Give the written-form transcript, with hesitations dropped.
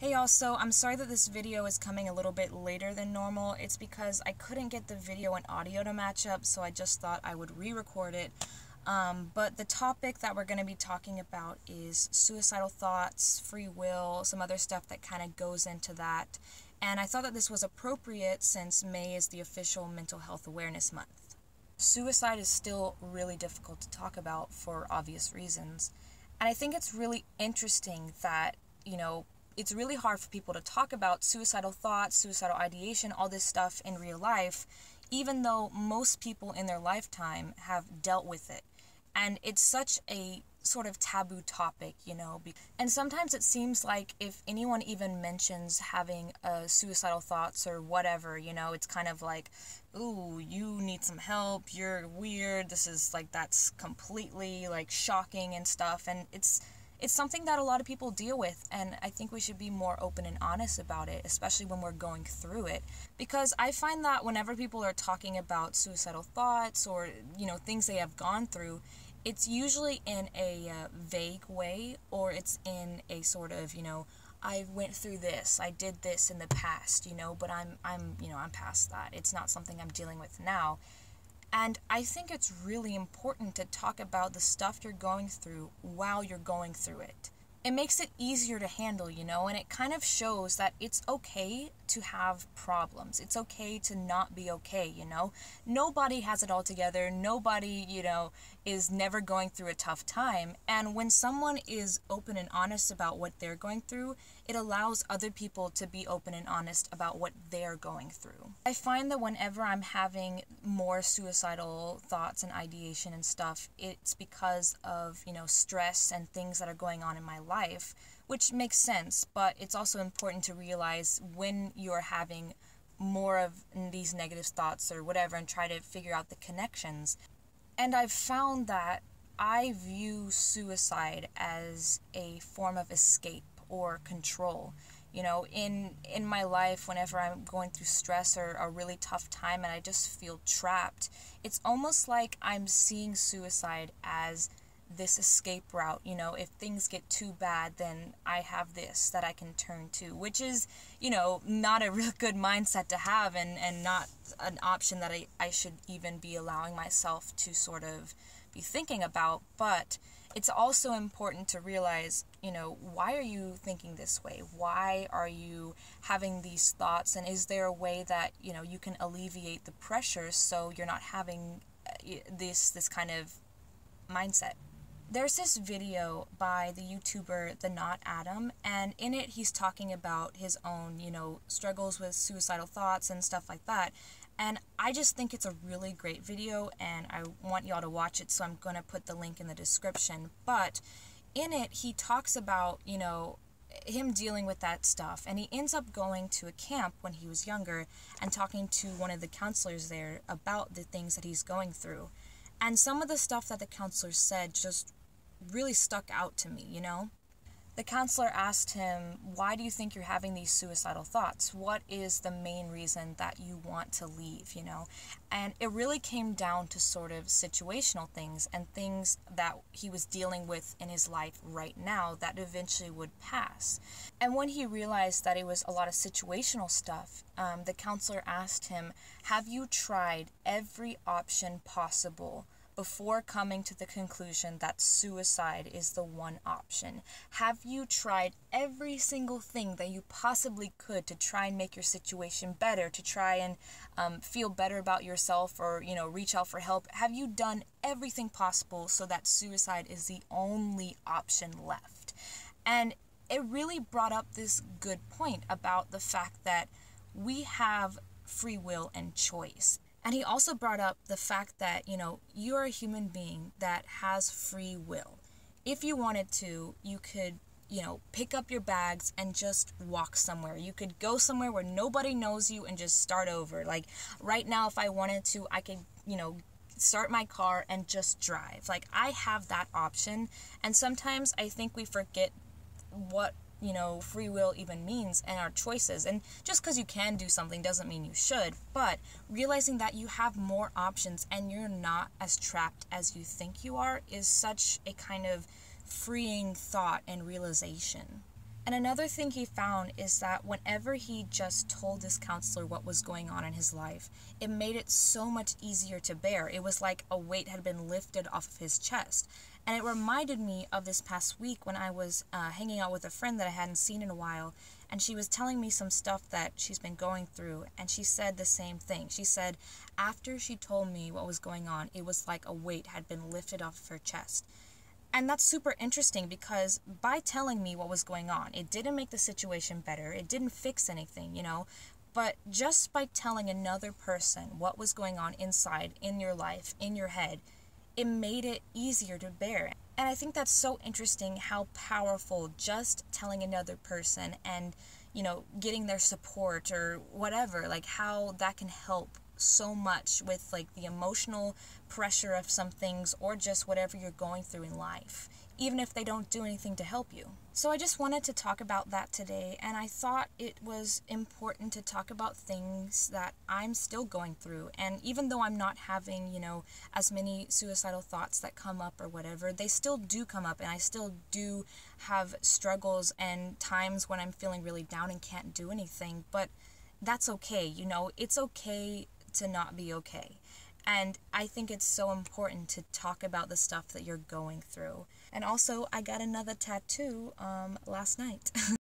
Hey y'all, so I'm sorry that this video is coming a little bit later than normal. It's because I couldn't get the video and audio to match up, so I just thought I would re-record it. But the topic that we're going to be talking about is suicidal thoughts, free will, some other stuff that kind of goes into that. And I thought that this was appropriate since May is the official Mental Health Awareness Month. Suicide is still really difficult to talk about for obvious reasons. And I think it's really interesting that, it's really hard for people to talk about suicidal thoughts, suicidal ideation, all this stuff in real life, even though most people in their lifetime have dealt with it. And it's such a sort of taboo topic, and sometimes it seems like if anyone even mentions having suicidal thoughts or whatever, it's kind of like, ooh, you need some help, you're weird, this is like, that's completely like shocking and stuff, and it's something that a lot of people deal with, and I think we should be more open and honest about it, especially when we're going through it. Because I find that whenever people are talking about suicidal thoughts or, things they have gone through, it's usually in a vague way, or it's in a sort of, I went through this, I did this in the past, but I'm past that. It's not something I'm dealing with now. And I think it's really important to talk about the stuff you're going through while you're going through it. It makes it easier to handle, and it kind of shows that it's okay to have problems. It's okay to not be okay, Nobody has it all together. Nobody, is never going through a tough time. And when someone is open and honest about what they're going through, it allows other people to be open and honest about what they're going through. I find that whenever I'm having more suicidal thoughts and ideation and stuff, it's because of, stress and things that are going on in my life, which makes sense, but it's also important to realize when you're having more of these negative thoughts or whatever and try to figure out the connections. And I've found that I view suicide as a form of escape or control. In my life, whenever I'm going through stress or a really tough time and I just feel trapped, it's almost like I'm seeing suicide as this escape route. If things get too bad, then I have this that I can turn to, which is, not a real good mindset to have, and not an option that I should even be allowing myself to sort of be thinking about. But it's also important to realize, why are you thinking this way? Why are you having these thoughts? And is there a way that, you can alleviate the pressure so you're not having this kind of mindset? There's this video by the YouTuber, the NotAdam, and in it he's talking about his own, struggles with suicidal thoughts and stuff like that. And I just think it's a really great video, and I want y'all to watch it, so I'm going to put the link in the description. But in it, he talks about, him dealing with that stuff, and he ends up going to a camp when he was younger and talking to one of the counselors there about the things that he's going through. And some of the stuff that the counselor said just really stuck out to me, The counselor asked him, why do you think you're having these suicidal thoughts? What is the main reason that you want to leave, And it really came down to sort of situational things and things that he was dealing with in his life right now that eventually would pass. And when he realized that it was a lot of situational stuff, the counselor asked him, have you tried every option possible before coming to the conclusion that suicide is the one option? Have you tried every single thing that you possibly could to try and make your situation better, to try and feel better about yourself, or, reach out for help? Have you done everything possible so that suicide is the only option left? And it really brought up this good point about the fact that we have free will and choice. And he also brought up the fact that, you're a human being that has free will. If you wanted to, you could, pick up your bags and just walk somewhere. You could go somewhere where nobody knows you and just start over. Like right now, if I wanted to, I could, start my car and just drive. Like I have that option. And sometimes I think we forget what free will even means and our choices. And just because you can do something doesn't mean you should, but realizing that you have more options and you're not as trapped as you think you are is such a kind of freeing thought and realization. And another thing he found is that whenever he just told his counselor what was going on in his life, it made it so much easier to bear. It was like a weight had been lifted off of his chest. And it reminded me of this past week when I was hanging out with a friend that I hadn't seen in a while, and she was telling me some stuff that she's been going through, and she said the same thing. She said after she told me what was going on, it was like a weight had been lifted off of her chest. And that's super interesting because by telling me what was going on, it didn't make the situation better. It didn't fix anything, you know. But just by telling another person what was going on inside, in your life, in your head, it made it easier to bear. And I think that's so interesting how powerful just telling another person and, you know, getting their support or whatever, like how that can help so much with like the emotional pressure of some things or just whatever you're going through in life, even if they don't do anything to help you. So I just wanted to talk about that today, and I thought it was important to talk about things that I'm still going through. And even though I'm not having, you know, as many suicidal thoughts that come up or whatever, they still do come up, and I still do have struggles and times when I'm feeling really down and can't do anything. But that's okay, you know, it's okay to not be okay. And I think it's so important to talk about the stuff that you're going through. And also, I got another tattoo last night.